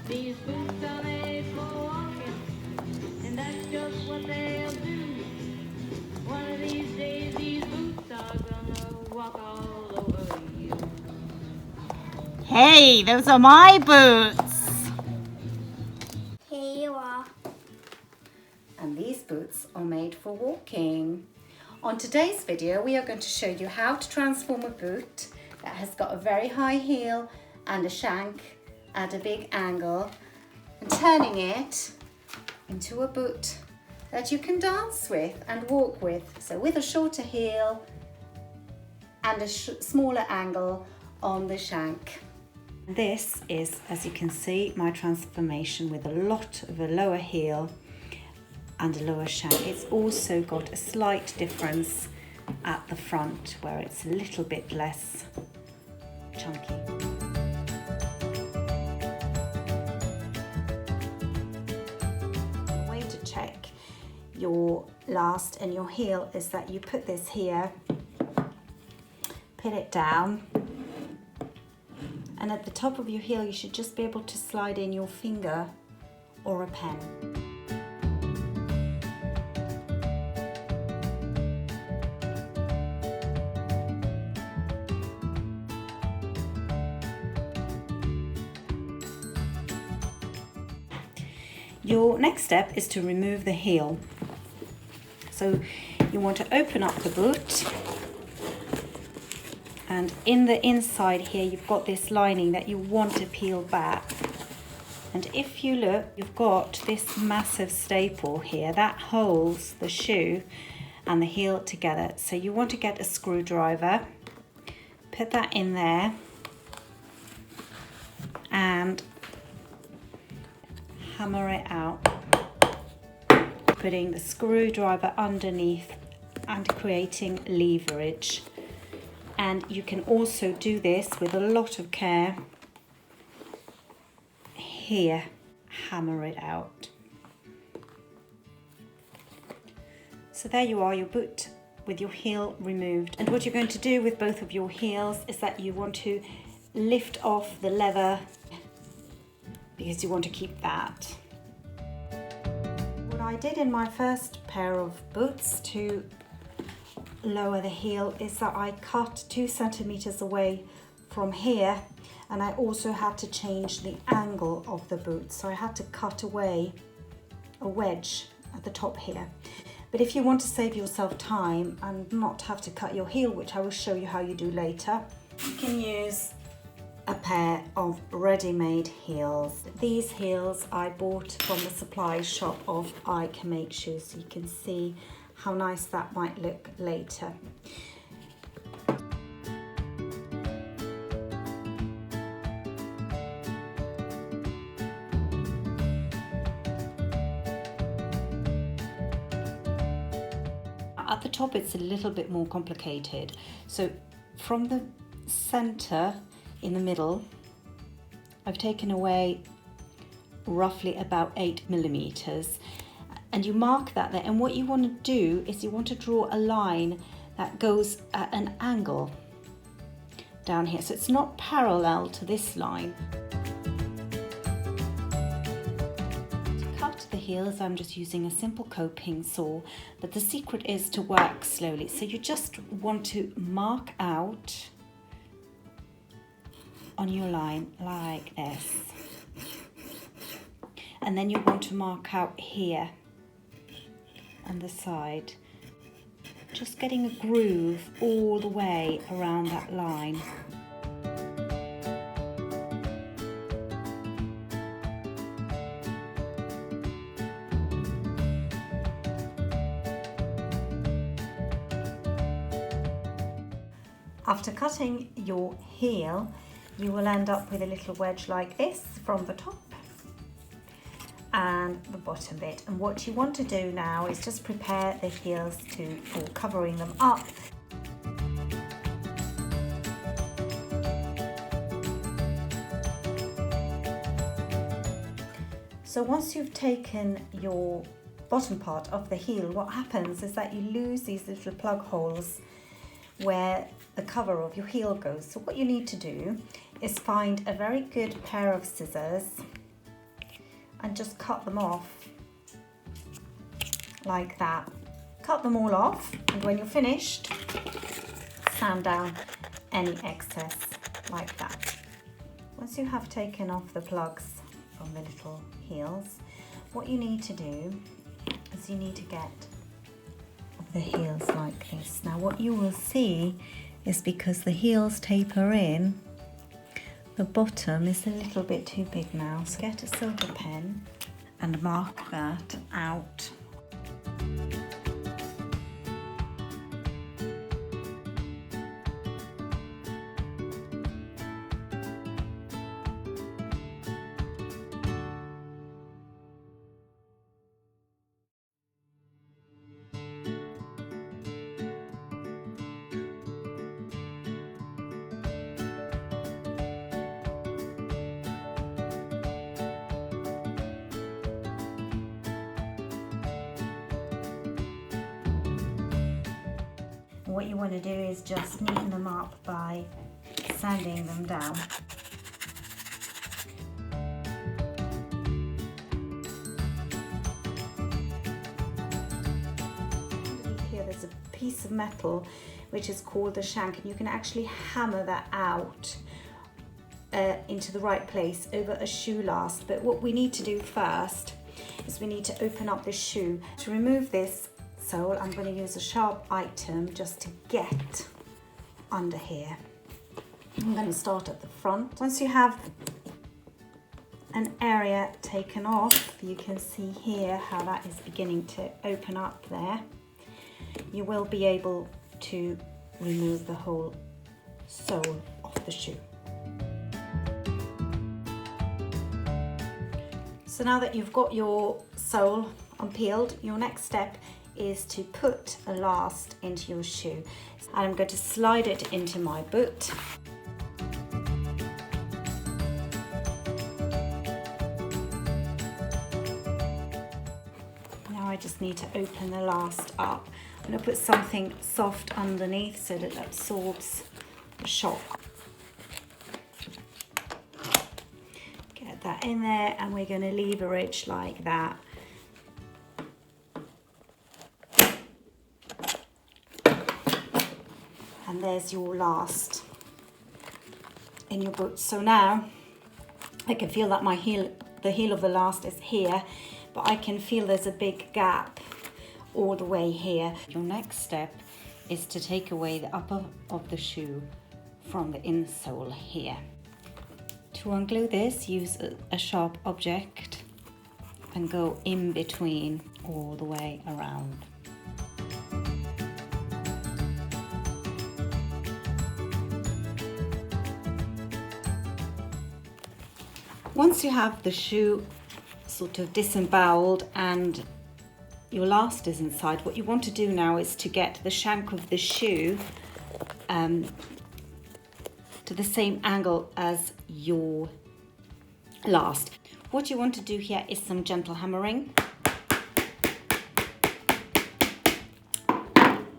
These boots are made for walking, and that's just what they'll do. One of these days, these boots are gonna walk all over you. Hey, those are my boots. Here you are. And these boots are made for walking. On today's video, we are going to show you how to transform a boot that has got a very high heel and a shank at a big angle, and turning it into a boot that you can dance with and walk with. So with a shorter heel and a smaller angle on the shank. This is, as you can see, my transformation with a lot of a lower heel and a lower shank. It's also got a slight difference at the front where it's a little bit less chunky. The way to check your last and your heel is that you put this here, pin it down, and at the top of your heel you should just be able to slide in your finger or a pen. Your next step is to remove the heel. So you want to open up the boot, and in the inside here you've got this lining that you want to peel back. And if you look, you've got this massive staple here that holds the shoe and the heel together. So you want to get a screwdriver, put that in there, and hammer it out, putting the screwdriver underneath and creating leverage. And you can also do this with a lot of care here, hammer it out. So there you are, your boot with your heel removed. And what you're going to do with both of your heels is that you want to lift off the leather because you want to keep that. What I did in my first pair of boots to lower the heel is that I cut 2 centimeters away from here, and I also had to change the angle of the boot, so I had to cut away a wedge at the top here. But if you want to save yourself time and not have to cut your heel, which I will show you how you do later, you can use a pair of ready-made heels. These heels I bought from the supply shop of I Can Make Shoes, so you can see how nice that might look later. At the top it's a little bit more complicated. So from the center in the middle, I've taken away roughly about 8 millimeters, and you mark that there. And what you want to do is you want to draw a line that goes at an angle down here, so it's not parallel to this line. To cut the heels, I'm just using a simple coping saw, but the secret is to work slowly. So you just want to mark out on your line like this, and then you want to mark out here on the side, just getting a groove all the way around that line. After cutting your heel, you will end up with a little wedge like this from the top and the bottom bit. And what you want to do now is just prepare the heels for covering them up. So once you've taken your bottom part of the heel, what happens is that you lose these little plug holes where the cover of your heel goes. So what you need to do is find a very good pair of scissors and just cut them off like that. Cut them all off, and when you're finished, sand down any excess like that. Once you have taken off the plugs from the little heels, what you need to do is you need to get the heels like this. Now what you will see is, because the heels taper in, the bottom is a little bit too big now. So get a silver pen and mark that out. What you want to do is just neaten them up by sanding them down. Underneath here there's a piece of metal which is called the shank, and you can actually hammer that out into the right place over a shoe last. But what we need to do first is we need to open up this shoe. To remove this sole, I'm going to use a sharp item just to get under here. I'm going to start at the front. Once you have an area taken off, you can see here how that is beginning to open up there. You will be able to remove the whole sole off the shoe. So now that you've got your sole unpeeled, your next step is to put a last into your shoe. And I'm going to slide it into my boot. Now I just need to open the last up. I'm going to put something soft underneath so that it absorbs the shock. Get that in there, and we're going to leave a ridge like that. And there's your last in your boot. So now I can feel that the heel of the last is here, but I can feel there's a big gap all the way here. Your next step is to take away the upper of the shoe from the insole here. To unglue this, use a sharp object and go in between all the way around. Once you have the shoe sort of disemboweled and your last is inside, what you want to do now is to get the shank of the shoe to the same angle as your last. What you want to do here is some gentle hammering,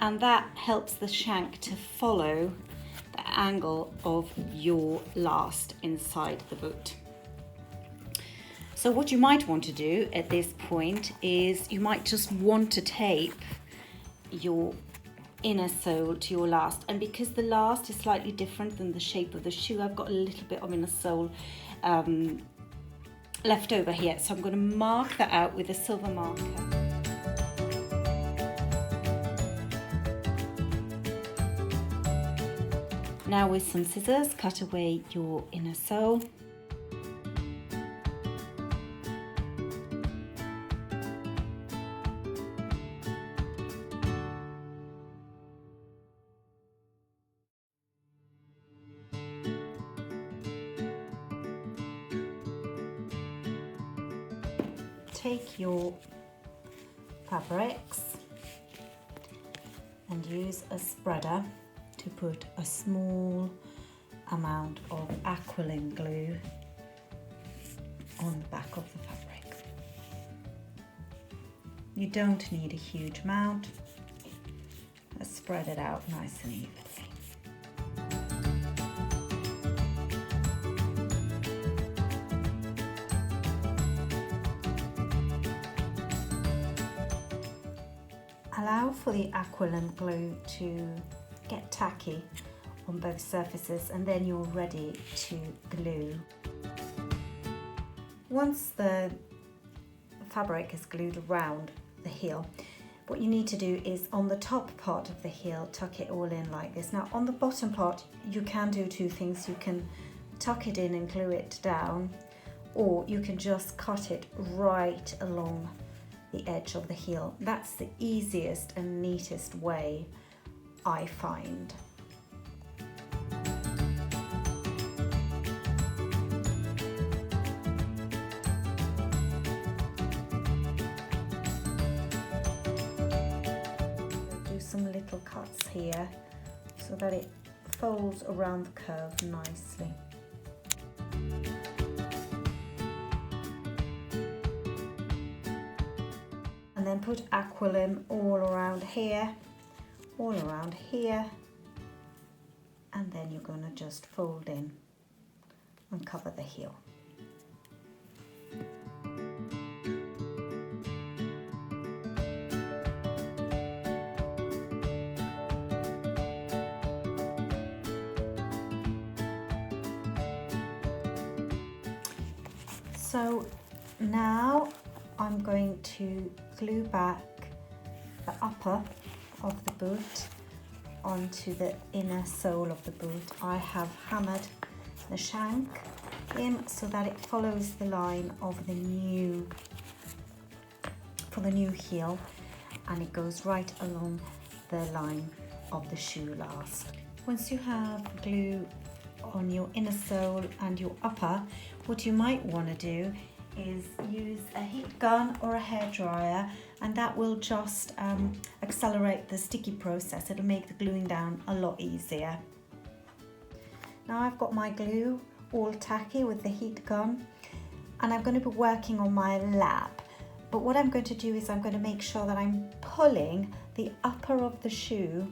and that helps the shank to follow the angle of your last inside the boot. So what you might want to do at this point is you might just want to tape your inner sole to your last. And because the last is slightly different than the shape of the shoe, I've got a little bit of inner sole left over here. So I'm going to mark that out with a silver marker. Now with some scissors, cut away your inner sole. Take your fabrics and use a spreader to put a small amount of Aquilim glue on the back of the fabric. You don't need a huge amount. Let's spread it out nice and evenly. Allow for the Aquilim glue to get tacky on both surfaces, and then you're ready to glue. Once the fabric is glued around the heel, what you need to do is on the top part of the heel, tuck it all in like this. Now on the bottom part, you can do two things. You can tuck it in and glue it down, or you can just cut it right along the edge of the heel. That's the easiest and neatest way, I find. Some little cuts here so that it folds around the curve nicely. And then put Aquilim all around here, and then you're going to just fold in and cover the heel. So now I'm going to glue back the upper of the boot onto the inner sole of the boot. I have hammered the shank in so that it follows the line of the new heel, and it goes right along the line of the shoe last. Once you have glue on your inner sole and your upper, what you might want to do is use a heat gun or a hairdryer, and that will just accelerate the sticky process. It'll make the gluing down a lot easier. Now I've got my glue all tacky with the heat gun, and I'm going to be working on my lap. But what I'm going to do is I'm going to make sure that I'm pulling the upper of the shoe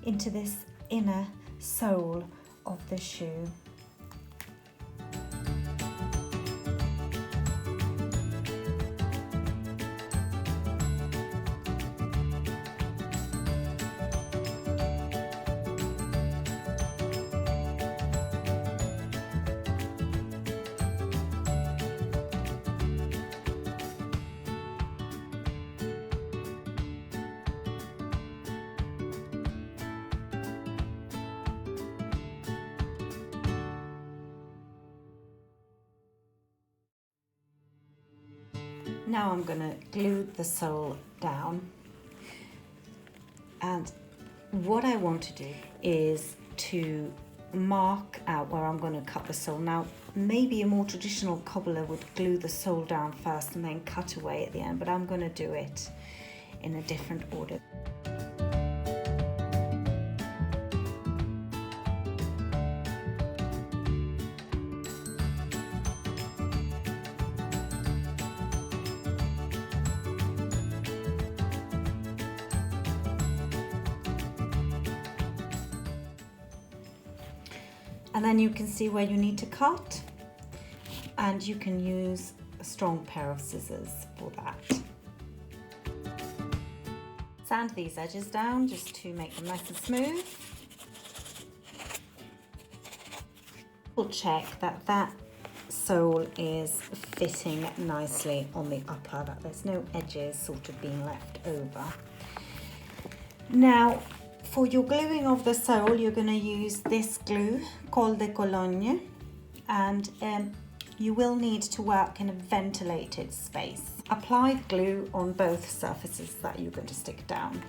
into this inner sole of the shoe. Now I'm going to glue the sole down, and what I want to do is to mark out where I'm going to cut the sole. Now maybe a more traditional cobbler would glue the sole down first and then cut away at the end, but I'm going to do it in a different order. And then you can see where you need to cut, and you can use a strong pair of scissors for that. Sand these edges down just to make them nice and smooth. We'll check that that sole is fitting nicely on the upper, that there's no edges sort of being left over. Now, for your gluing of the sole, you're going to use this glue, Colle de Cologne, and you will need to work in a ventilated space. Apply glue on both surfaces that you're going to stick down.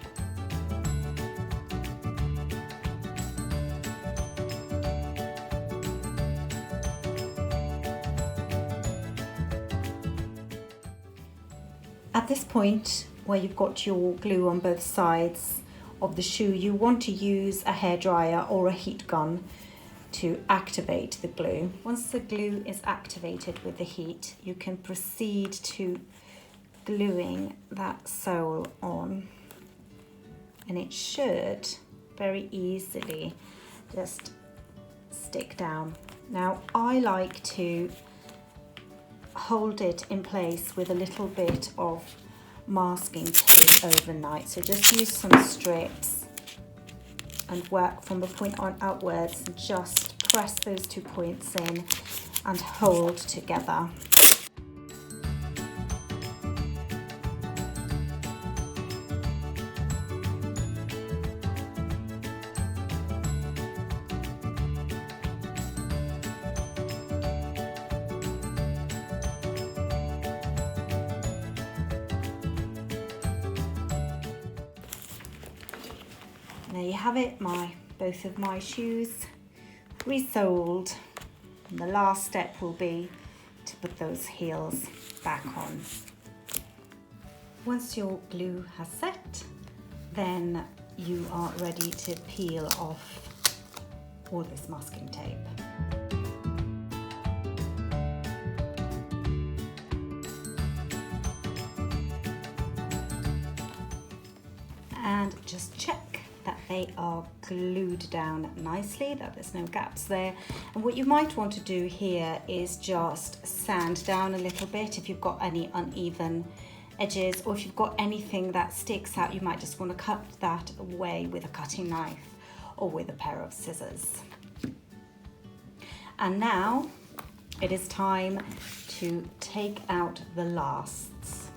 At this point, where you've got your glue on both sides of the shoe, you want to use a hairdryer or a heat gun to activate the glue. Once the glue is activated with the heat, you can proceed to gluing that sole on, and it should very easily just stick down. Now I like to hold it in place with a little bit of masking tape overnight. So just use some strips and work from the point on outwards and just press those 2 points in and hold together. There you have it, both of my shoes resoled. And the last step will be to put those heels back on. Once your glue has set, then you are ready to peel off all this masking tape. And just check that they are glued down nicely, that there's no gaps there. And what you might want to do here is just sand down a little bit if you've got any uneven edges, or if you've got anything that sticks out, you might just want to cut that away with a cutting knife or with a pair of scissors. And now it is time to take out the lasts.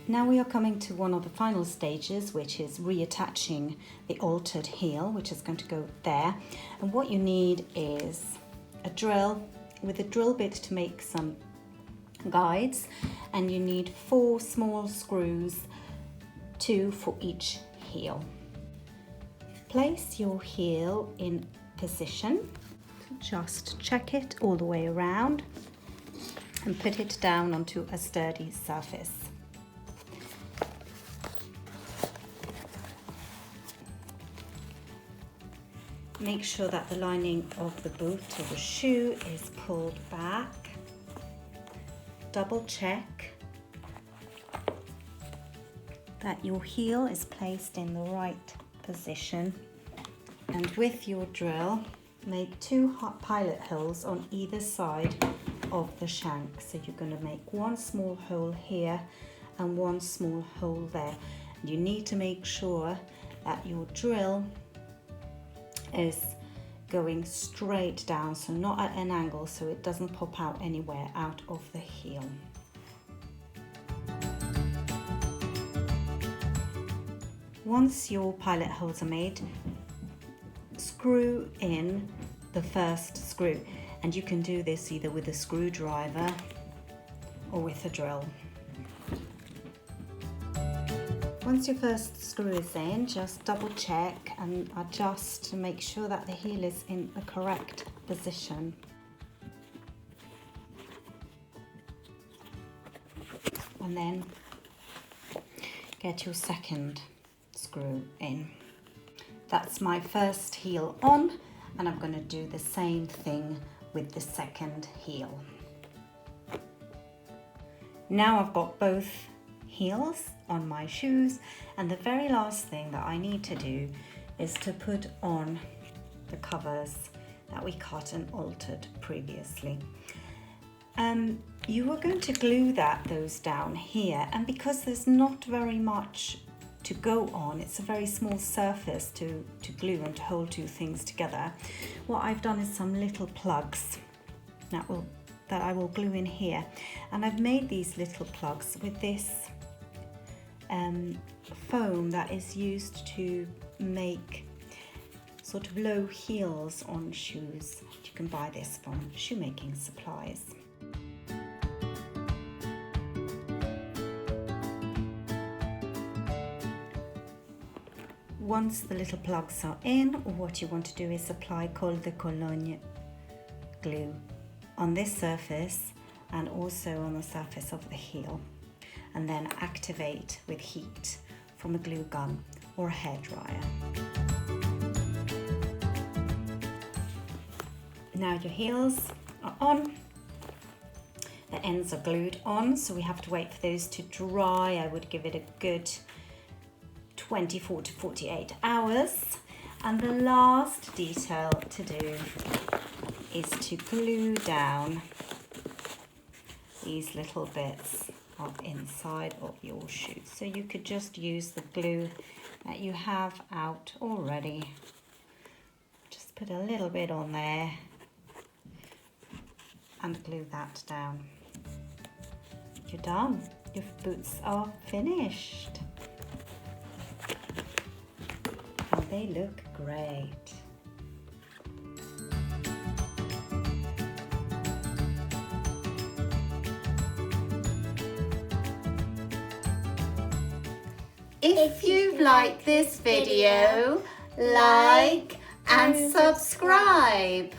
Now we are coming to one of the final stages, which is reattaching the altered heel, which is going to go there. And what you need is a drill with a drill bit to make some guides, and you need 4 small screws, 2 for each heel. Place your heel in position, just check it all the way around and put it down onto a sturdy surface. Make sure that the lining of the boot or the shoe is pulled back. Double check that your heel is placed in the right position. And with your drill, make 2 pilot holes on either side of the shank. So you're going to make 1 small hole here and 1 small hole there. And you need to make sure that your drill is going straight down, so not at an angle, so it doesn't pop out anywhere out of the heel. Once your pilot holes are made, screw in the first screw, and you can do this either with a screwdriver or with a drill. Once your first screw is in, just double check and adjust to make sure that the heel is in the correct position. And then get your second screw in. That's my first heel on, and I'm going to do the same thing with the second heel. Now I've got both heels on my shoes, and the very last thing that I need to do is to put on the covers that we cut and altered previously. You are going to glue those down here, and because there's not very much to go on, it's a very small surface to glue and to hold 2 things together. What I've done is some little plugs that I will glue in here, and I've made these little plugs with this foam that is used to make sort of low heels on shoes. You can buy this from shoemaking supplies. Once the little plugs are in, what you want to do is apply Colle de Cologne glue on this surface and also on the surface of the heel, and then activate with heat from a glue gun or a hairdryer. Now your heels are on, the ends are glued on, so we have to wait for those to dry. I would give it a good 24 to 48 hours. And the last detail to do is to glue down these little bits of inside of your shoe. So you could just use the glue that you have out already. Just put a little bit on there and glue that down. You're done. Your boots are finished. And they look great. If you've liked this video, like and subscribe.